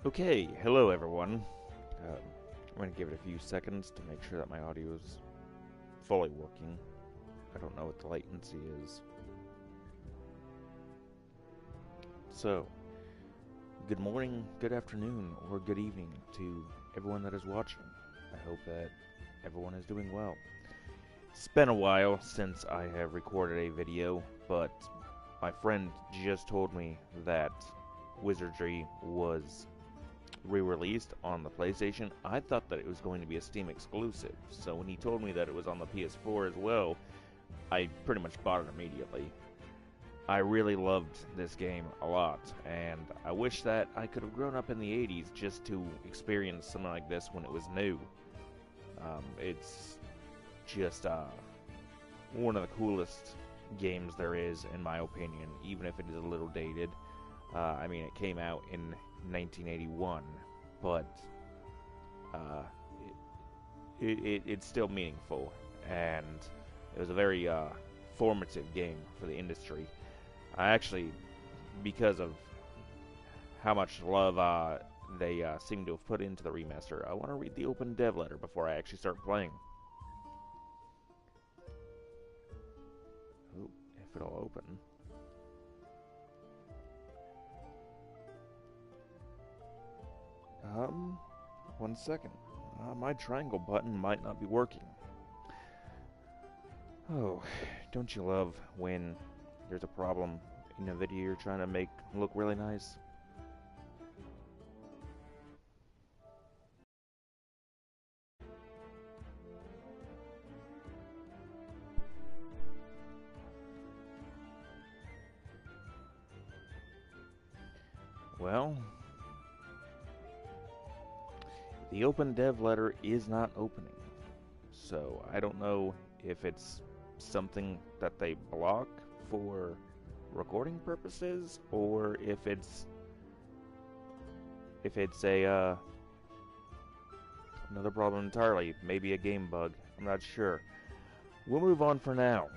Okay, hello everyone. I'm going to give it a few seconds to make sure that my audio is fully working. I don't know what the latency is. So, good morning, good afternoon, or good evening to everyone that is watching. I hope that everyone is doing well. It's been a while since I have recorded a video, but my friend just told me that Wizardry was re-released on the PlayStation. I thought that it was going to be a Steam exclusive, so when he told me that it was on the PS4 as well, I pretty much bought it immediately. I really loved this game a lot, and I wish that I could have grown up in the 80s just to experience something like this when it was new. It's just one of the coolest games there is, in my opinion, even if it is a little dated. I mean, it came out in 1981, but uh, it's still meaningful, and it was a very formative game for the industry. I actually, because of how much love they seem to have put into the remaster, I want to read the open dev letter before I actually start playing. Ooh, if it'll open. One second. My triangle button might not be working. Oh, don't you love when there's a problem in a video you're trying to make look really nice? Well, the open dev letter is not opening. So I don't know if it's something that they block for recording purposes, or if it's a another problem entirely, maybe a game bug. I'm not sure. We'll move on for now.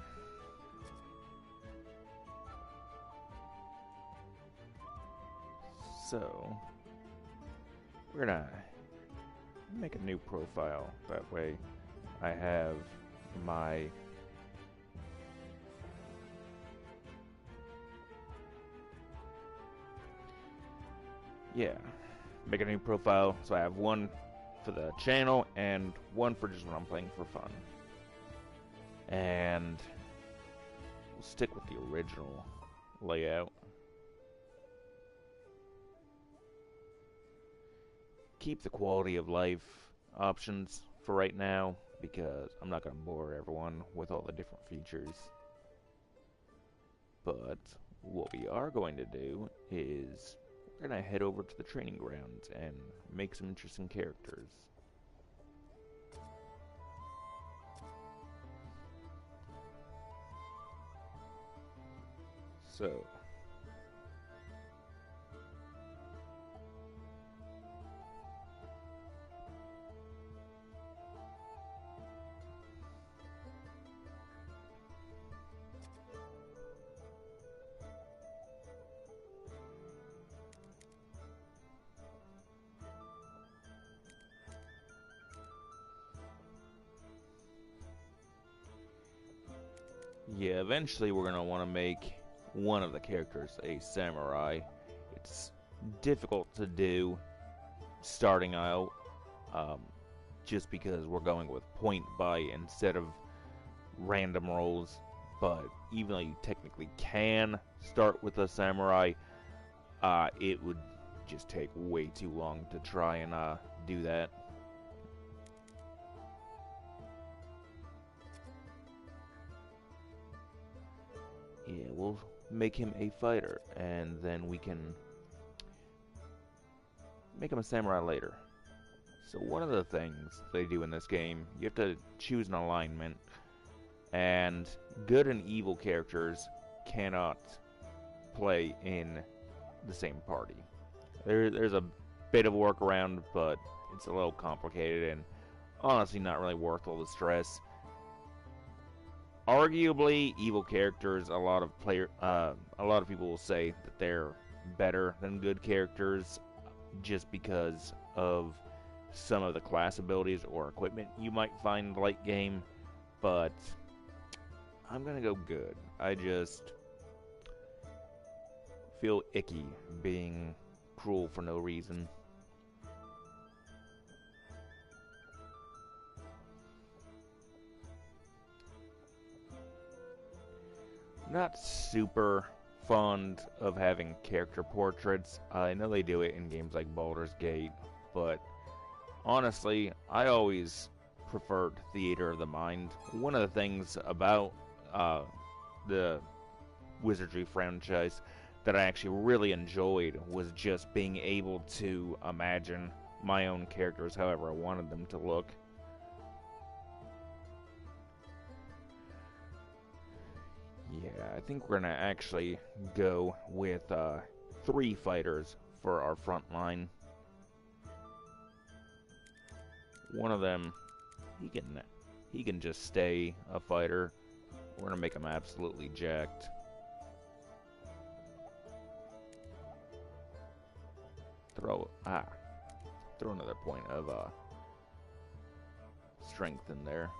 So we're gonna make a new profile. That way I have my make a new profile so I have one for the channel and one for just when I'm playing for fun. And we'll stick with the original layout. Keep the quality of life options for right now because I'm not going to bore everyone with all the different features. But what we are going to do is we're going to head over to the training grounds and make some interesting characters. So, yeah, eventually we're going to want to make one of the characters a samurai. It's difficult to do starting out, um, just because we're going with point buy instead of random rolls. But even though you technically can start with a samurai, it would just take way too long to try and do that. Yeah, we'll make him a fighter, and then we can make him a samurai later. So one of the things they do in this game, you have to choose an alignment, and good and evil characters cannot play in the same party. There's a bit of a workaround, but it's a little complicated and honestly not really worth all the stress. Arguably, evil characters, a lot of people will say that they're better than good characters. just because of some of the class abilities or equipment you might find late game, but I'm gonna go good. I just feel icky being cruel for no reason. Not super fond of having character portraits. I know they do it in games like Baldur's Gate, but honestly, I always preferred Theater of the Mind. One of the things about the Wizardry franchise that I actually really enjoyed was just being able to imagine my own characters however I wanted them to look. Yeah, I think we're gonna actually go with 3 fighters for our front line. One of them, he can just stay a fighter. We're gonna make him absolutely jacked. Throw another point of strength in there.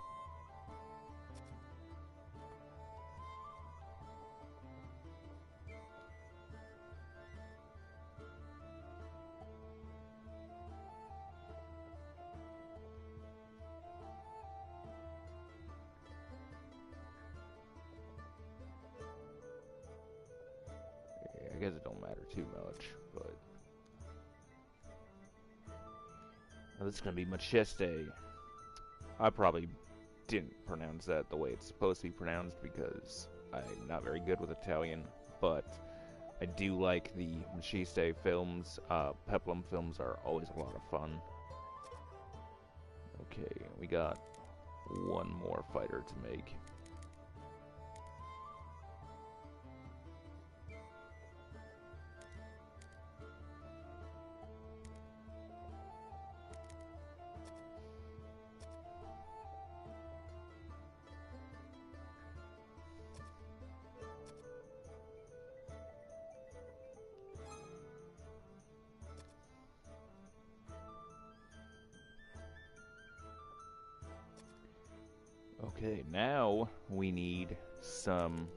I guess it don't matter too much, but now this is gonna be Machiste. I probably didn't pronounce that the way it's supposed to be pronounced because I'm not very good with Italian, but I do like the Machiste films. Peplum films are always a lot of fun. Okay, we got one more fighter to make. Okay, now we need some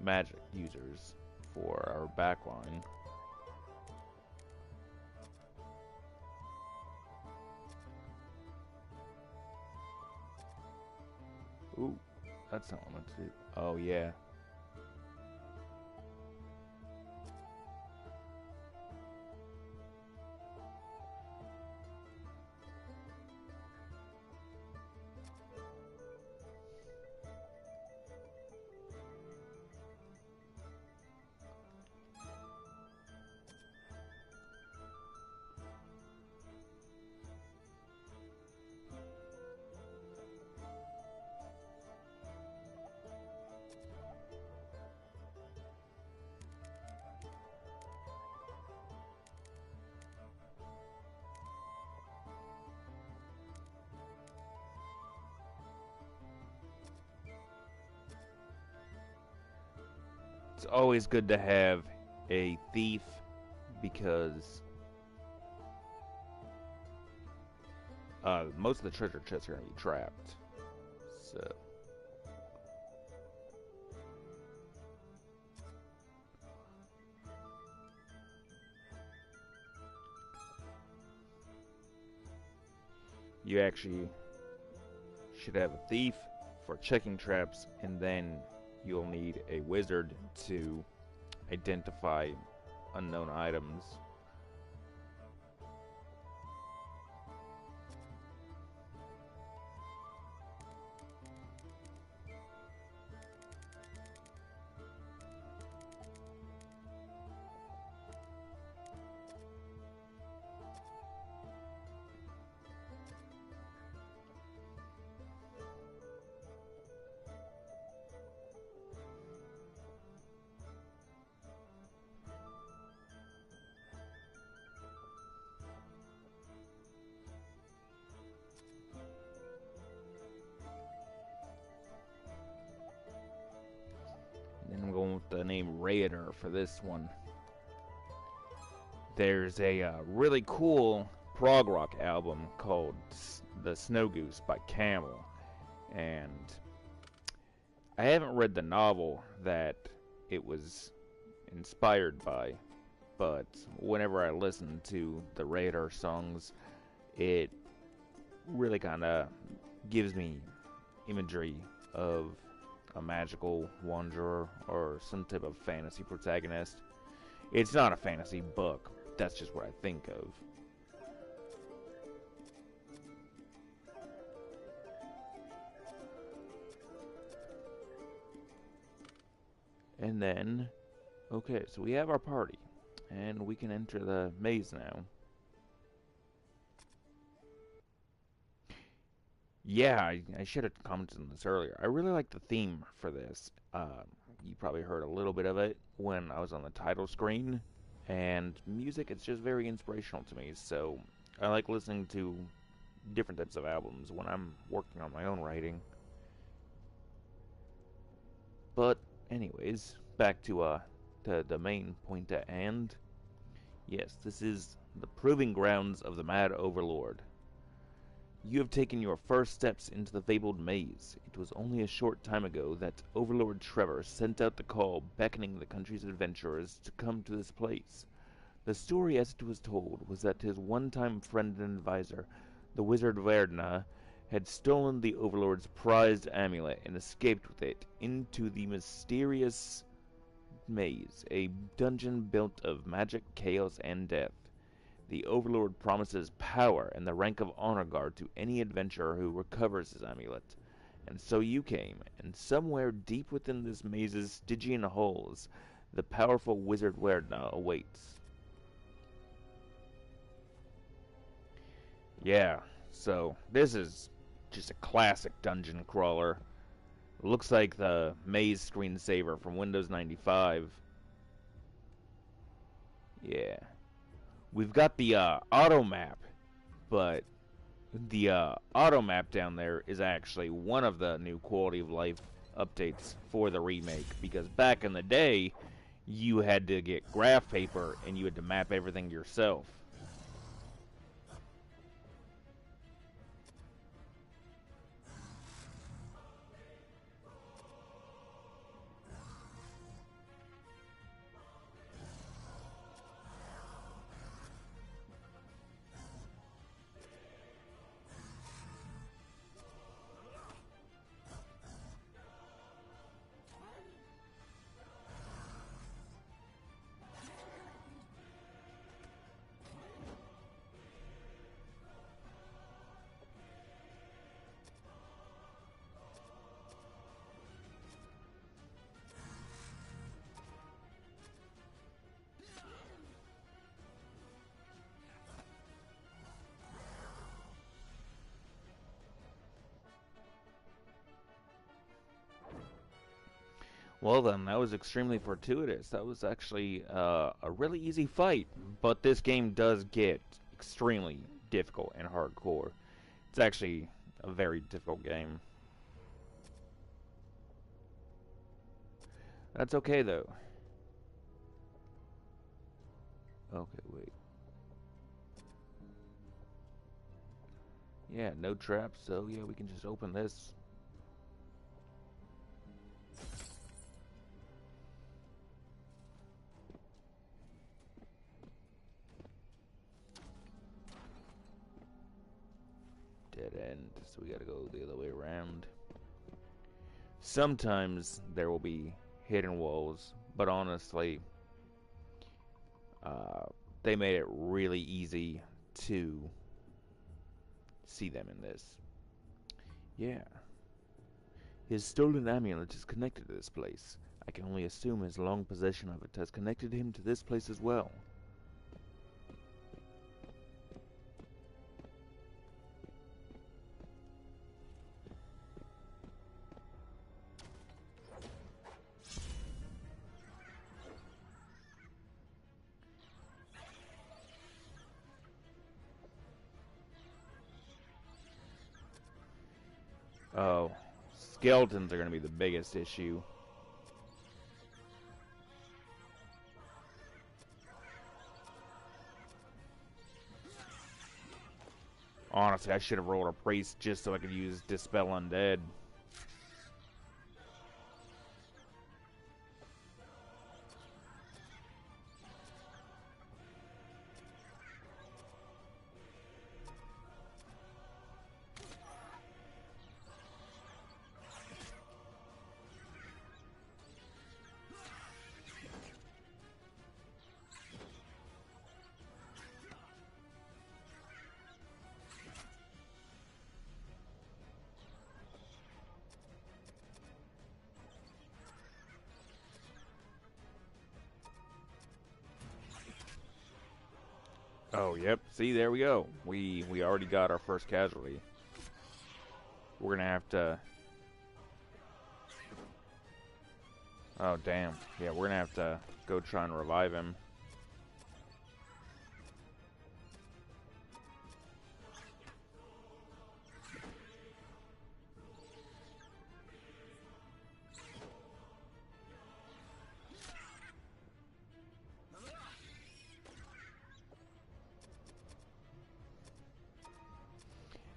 magic users for our backline. Ooh, that's not what I meant to do. Oh yeah. It's always good to have a thief because most of the treasure chests are going to be trapped. So you actually should have a thief for checking traps, and then you'll need a wizard to identify unknown items. the name Raider for this one. There's a really cool prog rock album called The Snow Goose by Camel, and I haven't read the novel that it was inspired by, but whenever I listen to the Raider songs, it really kind of gives me imagery of a magical wanderer or some type of fantasy protagonist. It's not a fantasy book, that's just what I think of. And then, okay, so we have our party, and we can enter the maze now. Yeah, I should have commented on this earlier. I really like the theme for this. You probably heard a little bit of it when I was on the title screen. And music, it's just very inspirational to me. So I like listening to different types of albums when I'm working on my own writing. But anyways, back to the main point at hand. Yes, this is the proving grounds of the Mad Overlord. You have taken your first steps into the fabled maze. It was only a short time ago that Overlord Trevor sent out the call beckoning the country's adventurers to come to this place. The story as it was told was that his one-time friend and advisor, the wizard Verdna, had stolen the Overlord's prized amulet and escaped with it into the mysterious maze, a dungeon built of magic, chaos, and death. The Overlord promises power and the rank of honor guard to any adventurer who recovers his amulet. And so you came, and somewhere deep within this maze's Stygian halls, the powerful wizard Werdna awaits. Yeah, so this is just a classic dungeon crawler. It looks like the maze screensaver from Windows 95. Yeah. We've got the auto map, but the auto map down there is actually one of the new quality of life updates for the remake, because back in the day you had to get graph paper and you had to map everything yourself. Well then, that was extremely fortuitous. That was actually a really easy fight, but this game does get extremely difficult and hardcore. It's actually a very difficult game. That's okay though. Okay, wait. Yeah, no traps, so yeah, we can just open this. Dead end, so we gotta go the other way around. Sometimes there will be hidden walls, but honestly, they made it really easy to see them in this. Yeah. His stolen amulet is connected to this place. I can only assume his long possession of it has connected him to this place as well. Oh, skeletons are going to be the biggest issue. Honestly, I should have rolled a priest just so I could use Dispel Undead. Oh, yep. See, there we go. We already got our first casualty. We're gonna have to... Oh, damn. Yeah, we're gonna have to go try and revive him.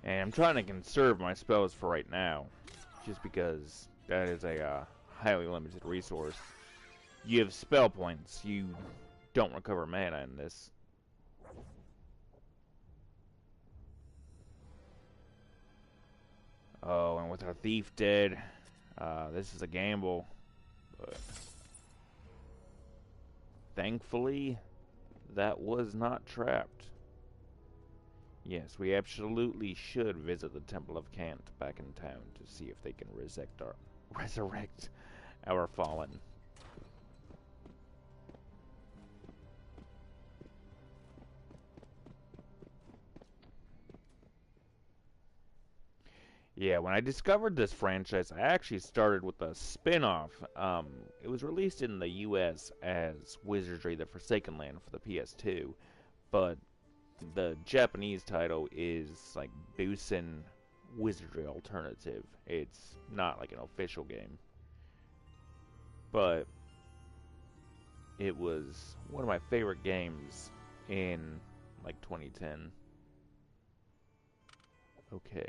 And I'm trying to conserve my spells for right now, just because that is a highly limited resource. You have spell points. You don't recover mana in this. Oh, and with our thief dead, this is a gamble. But thankfully, that was not trapped. Yes, we absolutely should visit the Temple of Kant back in town to see if they can resurrect our fallen. Yeah, when I discovered this franchise, I actually started with a spin-off. It was released in the US as Wizardry, the Forsaken Land for the PS2, but the Japanese title is like Busin Wizardry Alternative. It's not like an official game, but it was one of my favorite games in like 2010. Okay.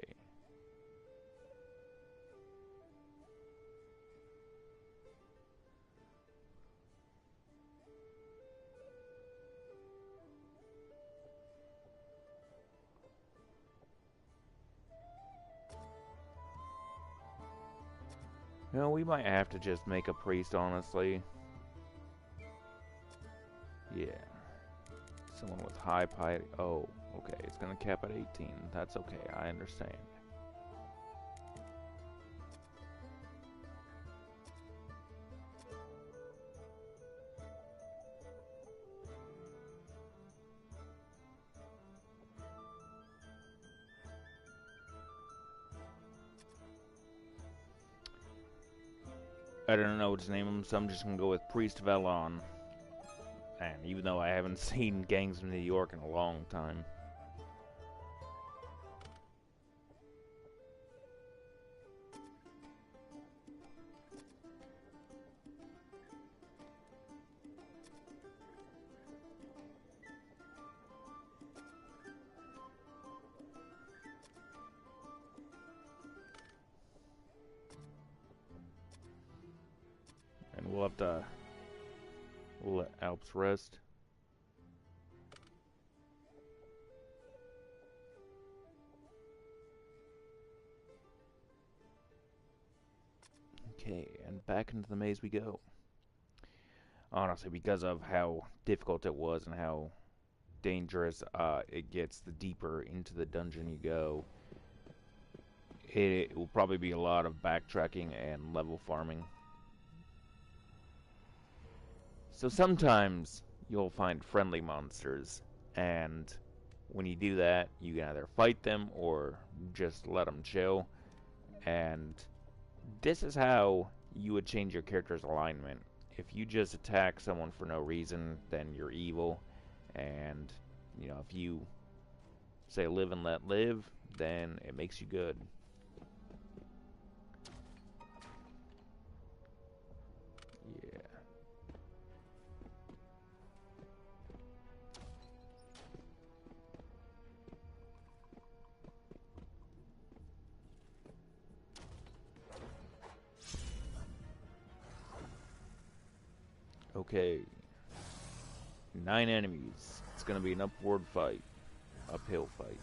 No, we might have to just make a priest, honestly. Yeah. Someone with high piety. Oh, okay. It's gonna cap at 18. That's okay. I understand. I don't know what to name him, so I'm just gonna go with Priest Velon. And even though I haven't seen Gangs of New York in a long time. And we'll have to... We'll let Alps rest. Okay, and back into the maze we go. Honestly, because of how difficult it was and how dangerous it gets the deeper into the dungeon you go, it will probably be a lot of backtracking and level farming. So sometimes you'll find friendly monsters, and when you do that, you can either fight them or just let them chill. And this is how you would change your character's alignment. If you just attack someone for no reason, then you're evil. And, you know, if you say live and let live, then it makes you good. Yeah. Okay. 9 enemies. It's gonna be an upward fight. Uphill fight.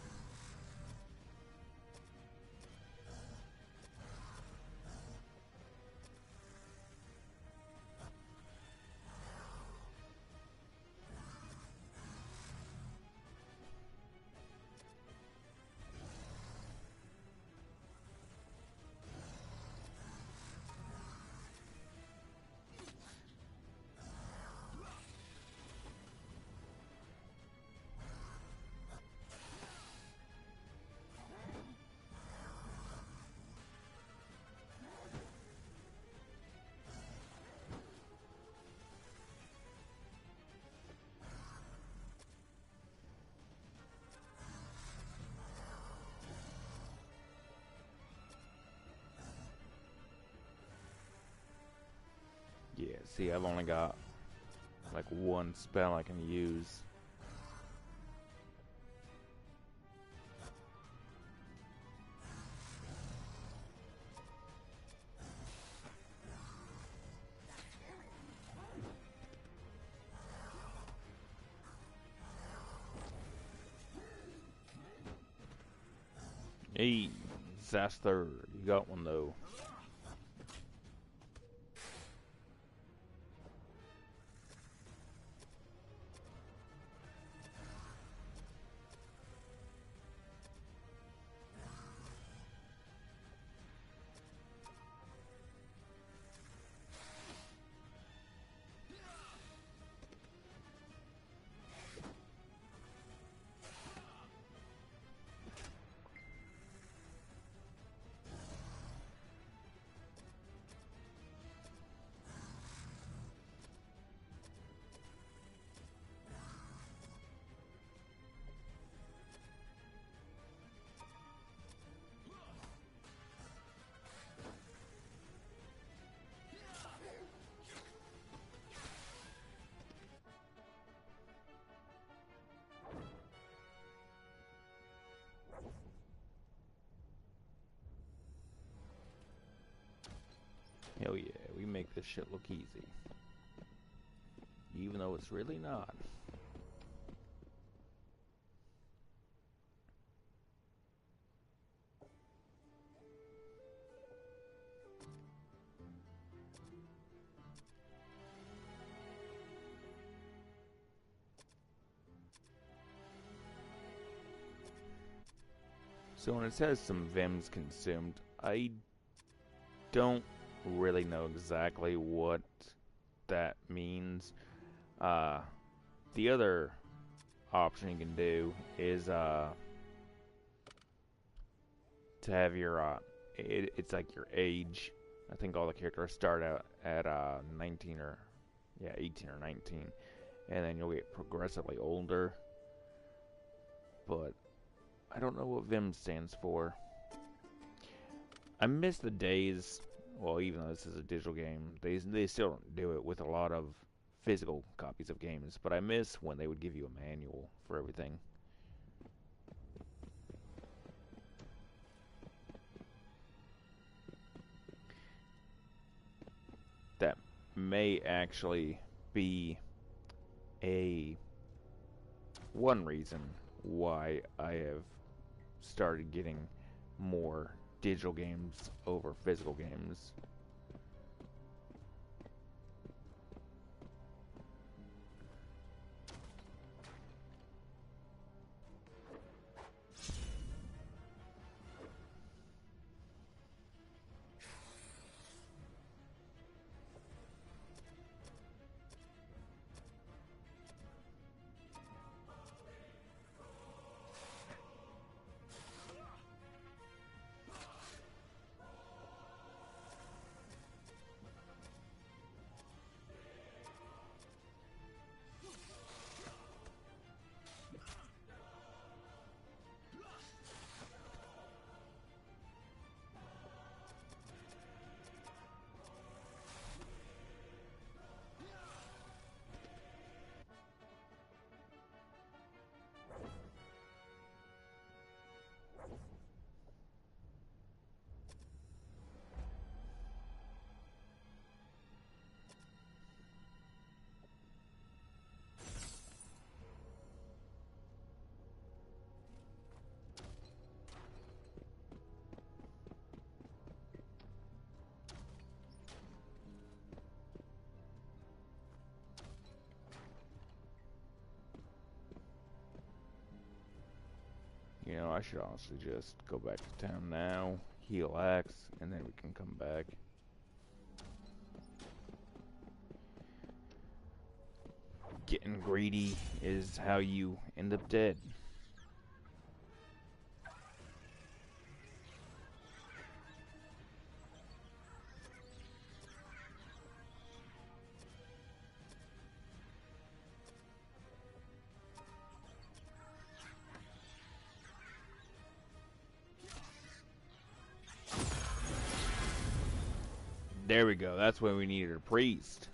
Yeah, see, I've only got like one spell I can use. Hey, Zaster, you got one though. Hell yeah, we make this shit look easy. Even though it's really not. So when it says some VIMs consumed, I don't really know exactly what that means. The other option you can do is to have your it's like your age. I think all the characters start out at 19 or 18 or 19, and then you'll get progressively older. But I don't know what VIM stands for. I miss the days. Well, even though this is a digital game, they still don't do it with a lot of physical copies of games. But I miss when they would give you a manual for everything. That may actually be one reason why I have started getting more digital games over physical games. You know, I should honestly just go back to town now, heal Axe, and then we can come back. Getting greedy is how you end up dead. There we go. That's when we needed a priest.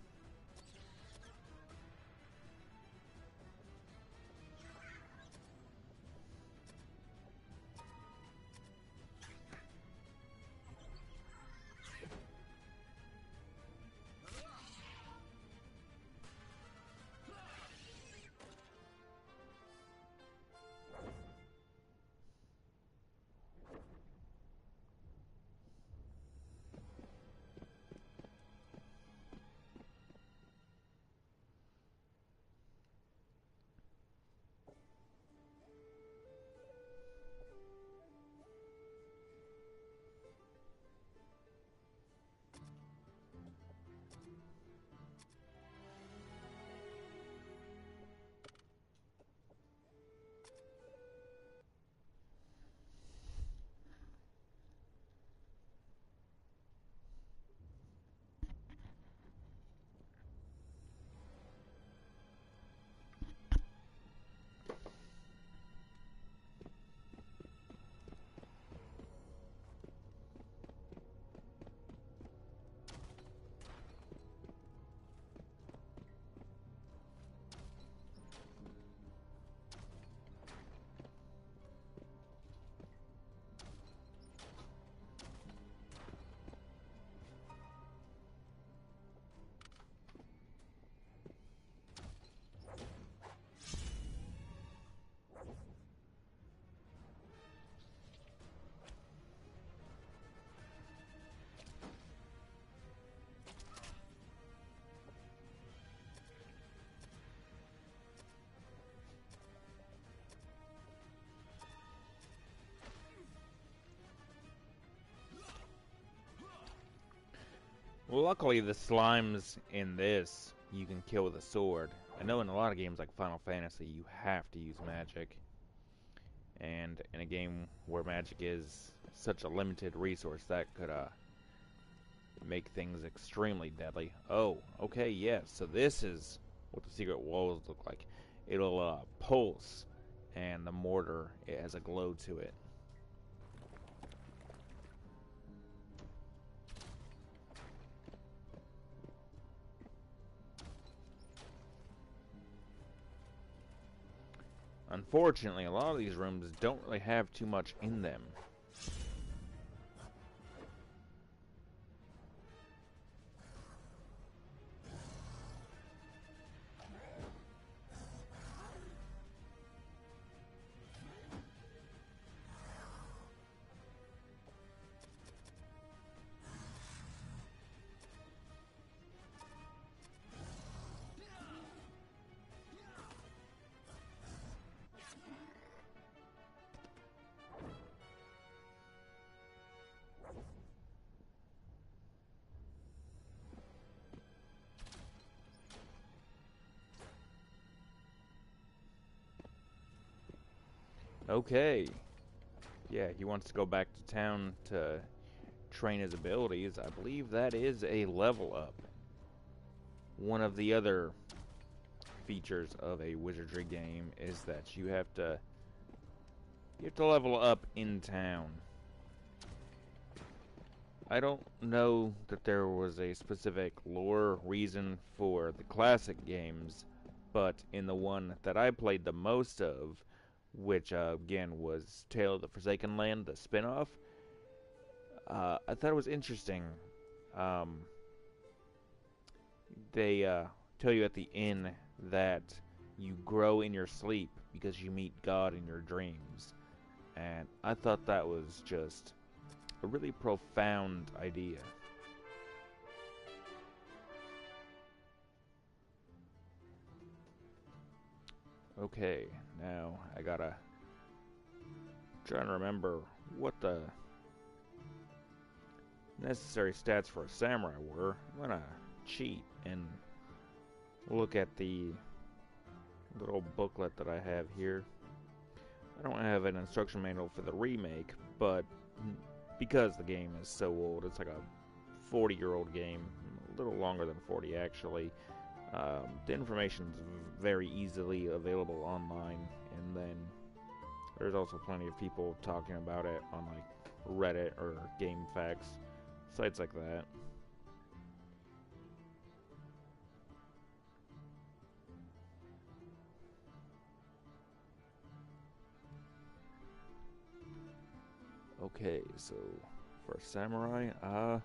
Well, luckily the slimes in this you can kill with a sword. I know in a lot of games like Final Fantasy you have to use magic. And in a game where magic is such a limited resource, that could make things extremely deadly. Oh, okay, yes. So this is what the secret walls look like. It'll pulse, and the mortar, it has a glow to it. Unfortunately, a lot of these rooms don't really have too much in them. Okay. Yeah, he wants to go back to town to train his abilities. I believe that is a level up. One of the other features of a wizardry game is that you have to level up in town. I don't know that there was a specific lore reason for the classic games, but in the one that I played the most of, which again was Tale of the Forsaken Land, the spin-off, I thought it was interesting. Um, they tell you at the end that you grow in your sleep because you meet God in your dreams. And I thought that was just a really profound idea. Okay, now I gotta trying to remember what the necessary stats for a samurai were. I'm gonna cheat and look at the little booklet that I have here. I don't have an instruction manual for the remake, but because the game is so old, it's like a 40-year-old game, a little longer than 40 actually. The information is very easily available online, and then there's also plenty of people talking about it on like Reddit or GameFAQs, sites like that. Okay, so for samurai, I'll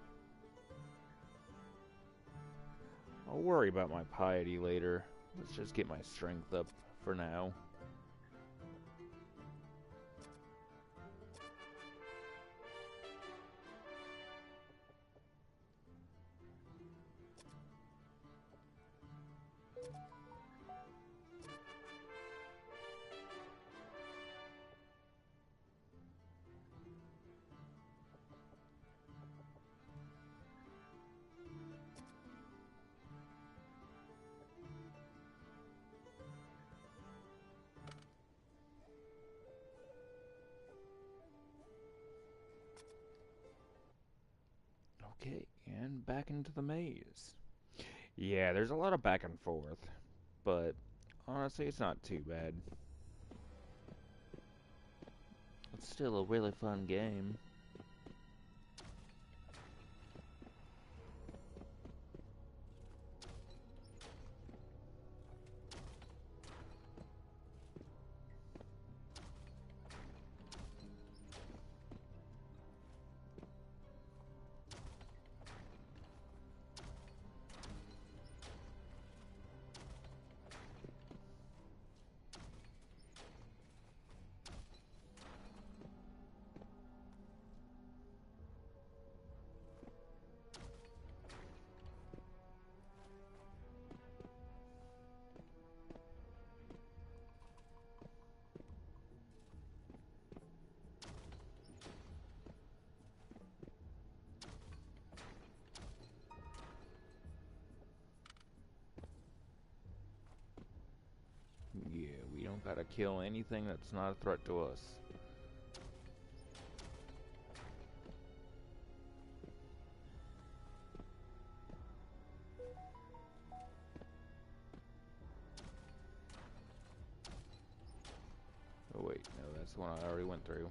worry about my piety later. Let's just get my strength up for now. Okay, and back into the maze. Yeah, there's a lot of back and forth, but honestly, it's not too bad. It's still a really fun game. Yeah, we don't gotta kill anything that's not a threat to us. Oh wait, no, that's the one I already went through.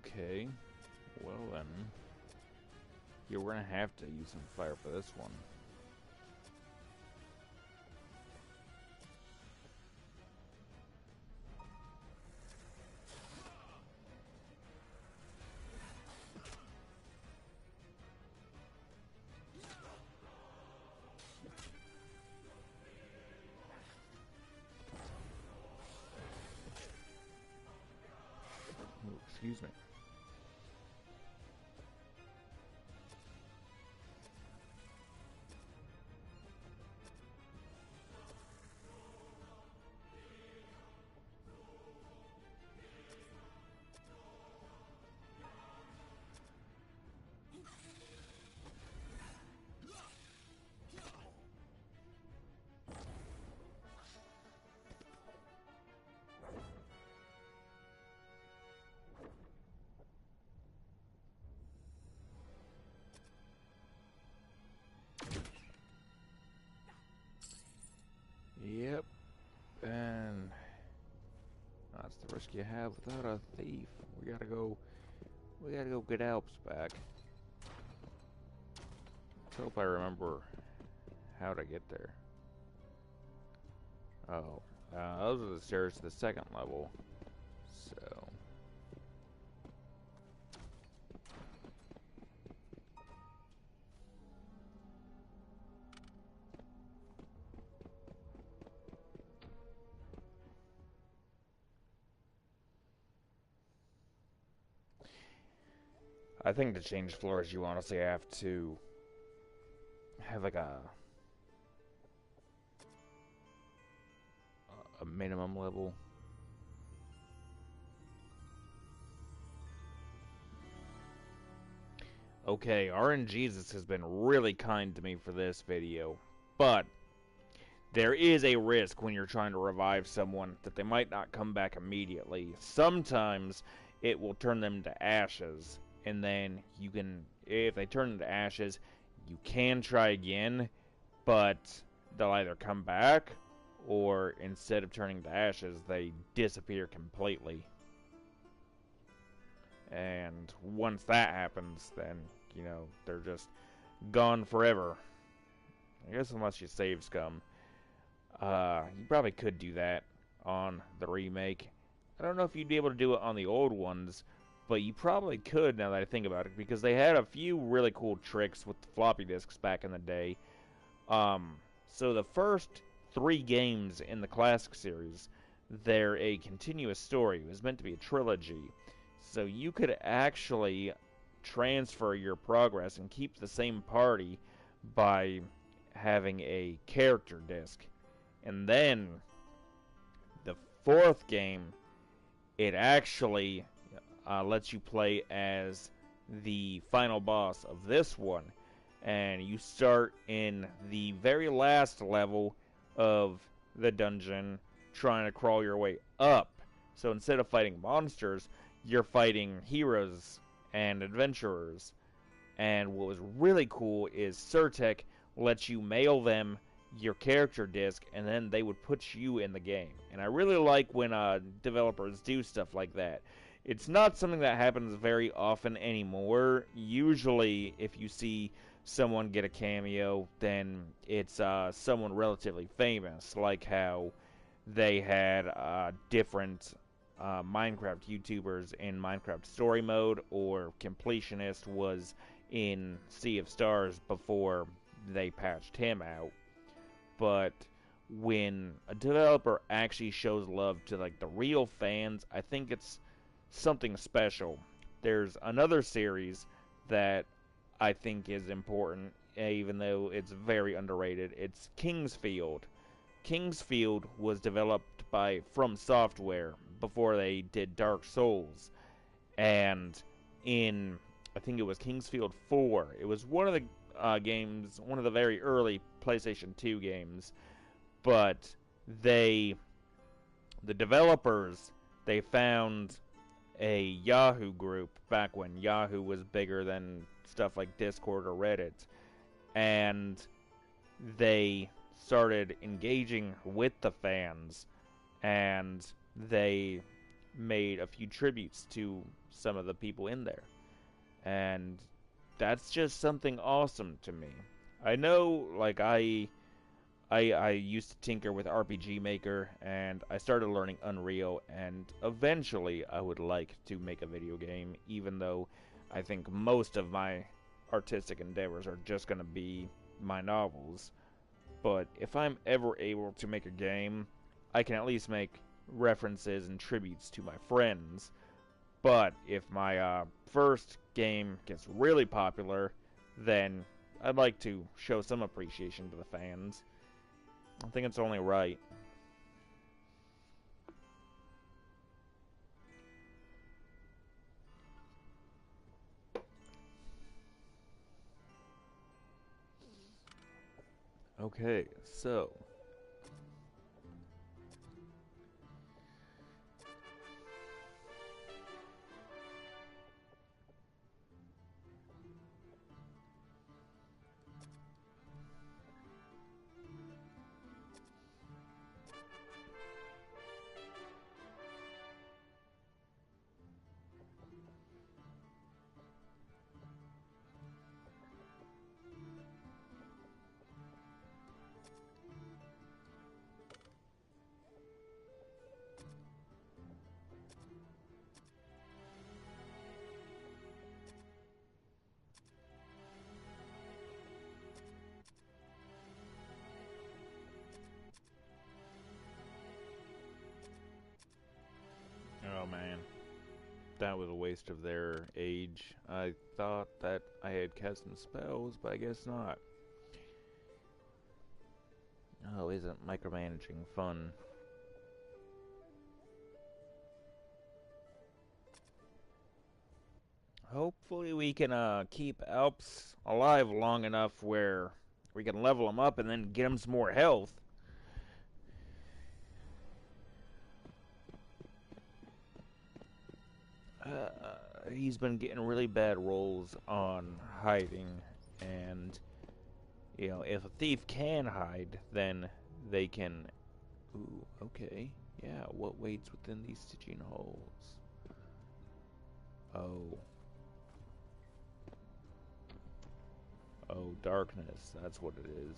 Okay, well then. Yeah, we're gonna have to use some fire for this one. Ooh, excuse me. risk you have without a thief? We gotta go get Alps back. Let's hope I remember how to get there. Oh, those are the stairs to the second level. So. I think to change floors, you honestly have to have like a minimum level. Okay, RNGesus has been really kind to me for this video, but there is a risk when you're trying to revive someone that they might not come back immediately. Sometimes it will turn them to ashes, and then you can, if they turn into ashes, you can try again, but they'll either come back, or instead of turning to ashes, they disappear completely. And once that happens, then, you know, they're just gone forever. I guess unless you save scum. You probably could do that on the remake. I don't know if you'd be able to do it on the old ones, but you probably could now that I think about it, because they had a few really cool tricks with the floppy disks back in the day. So the first 3 games in the classic series, they're a continuous story. It was meant to be a trilogy. So you could actually transfer your progress and keep the same party by having a character disc. And then the 4th game, it actually lets you play as the final boss of this one. And you start in the very last level of the dungeon, trying to crawl your way up. So instead of fighting monsters, you're fighting heroes and adventurers. And what was really cool is Surtech lets you mail them your character disc, and then they would put you in the game. And I really like when developers do stuff like that. It's not something that happens very often anymore. Usually, if you see someone get a cameo, then it's someone relatively famous, like how they had different Minecraft YouTubers in Minecraft Story Mode, or Completionist was in Sea of Stars before they patched him out. But when a developer actually shows love to like the real fans, I think it's something special. There's another series that I think is important, even though it's very underrated. It's Kingsfield. Kingsfield was developed by From Software before they did Dark Souls. And in, I think it was Kingsfield 4, it was one of the games, one of the very early PlayStation 2 games, but the developers, they found a Yahoo group back when Yahoo was bigger than stuff like Discord or Reddit, and they started engaging with the fans, and they made a few tributes to some of the people in there, and that's just something awesome to me. I know, like, I used to tinker with RPG Maker, and I started learning Unreal, and eventually I would like to make a video game, even though I think most of my artistic endeavors are just going to be my novels. But if I'm ever able to make a game, I can at least make references and tributes to my friends. But if my first game gets really popular, then I'd like to show some appreciation to the fans. I think it's only right. Okay, so That was a waste of their age. I thought that I had cast some spells, but I guess not. Oh, isn't micromanaging fun? Hopefully we can keep Alps alive long enough where we can level them up and then get them some more health. He's been getting really bad rolls on hiding, and you know, if a thief can hide, then they can. Ooh, okay, yeah. What waits within these stitching holes? Oh, oh, darkness. That's what it is.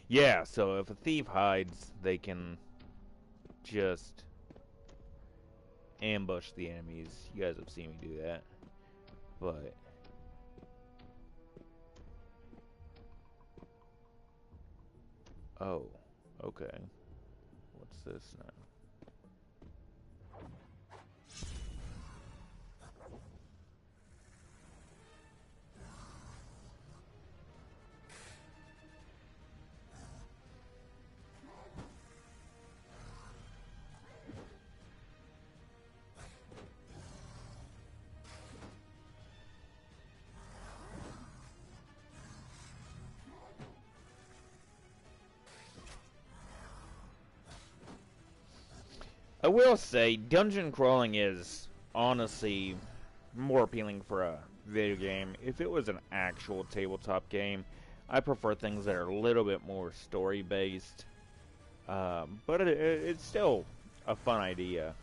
Yeah. So if a thief hides, they can just ambush the enemies. You guys have seen me do that. But oh, okay. What's this now? I will say, dungeon crawling is honestly more appealing for a video game. If it was an actual tabletop game, I prefer things that are a little bit more story-based. But it's still a fun idea.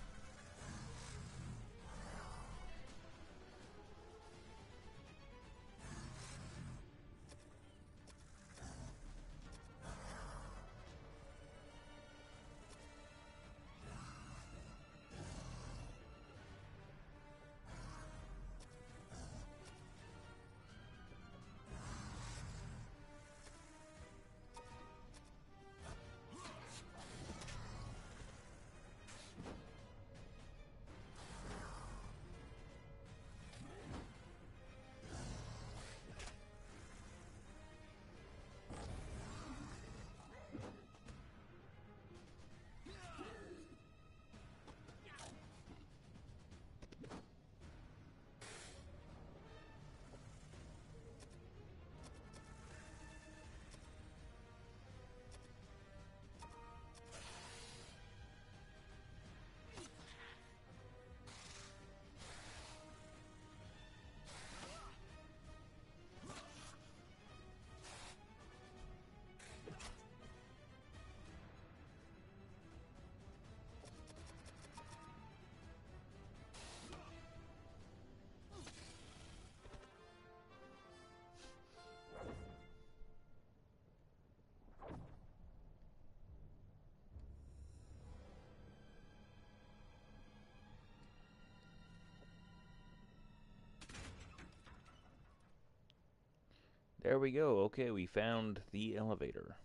There we go. Okay, we found the elevator.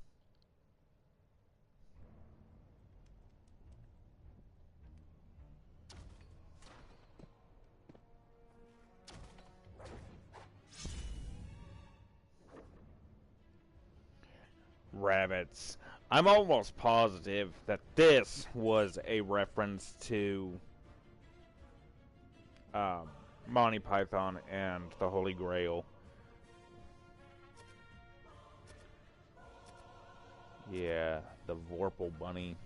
Rabbits. I'm almost positive that this was a reference to Monty Python and the Holy Grail. Yeah, the Vorpal Bunny.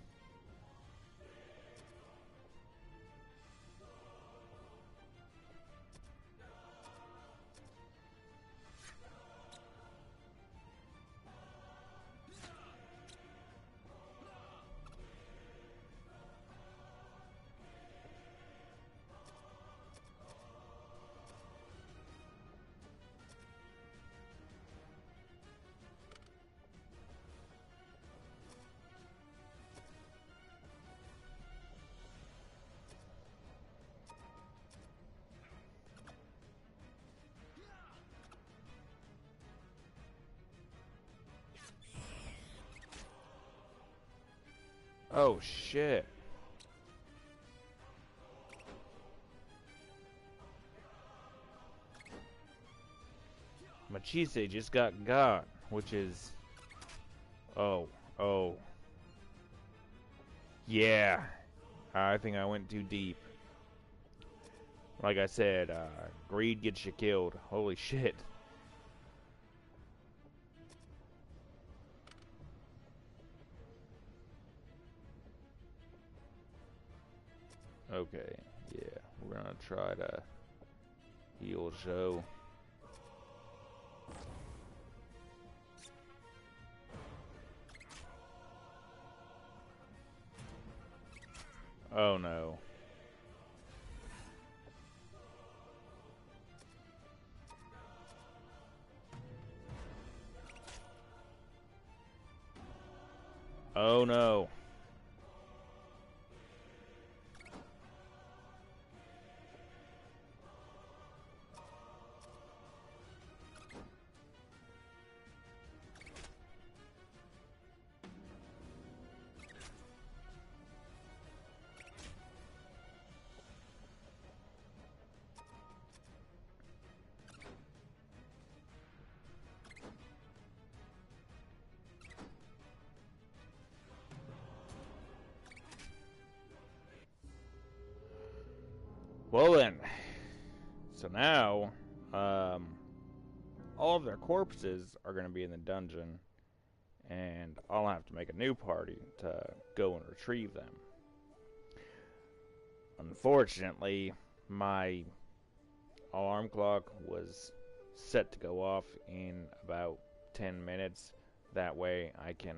Oh shit. Machise just got, which is... Oh. Yeah. I think I went too deep. Like I said, greed gets you killed. Holy shit. Okay, yeah. We're gonna try to heal Joe. Oh no. Oh no. Well then. So now, all of their corpses are going to be in the dungeon, and I'll have to make a new party to go and retrieve them. Unfortunately, my alarm clock was set to go off in about 10 minutes. That way I can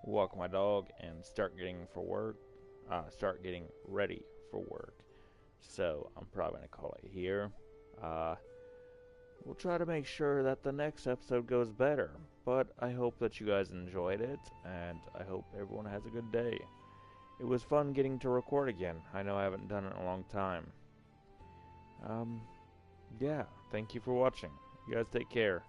walk my dog and start getting ready for work. So I'm probably going to call it here. We'll try to make sure that the next episode goes better. But I hope that you guys enjoyed it, and I hope everyone has a good day. It was fun getting to record again. I know I haven't done it in a long time. Yeah, thank you for watching. You guys take care.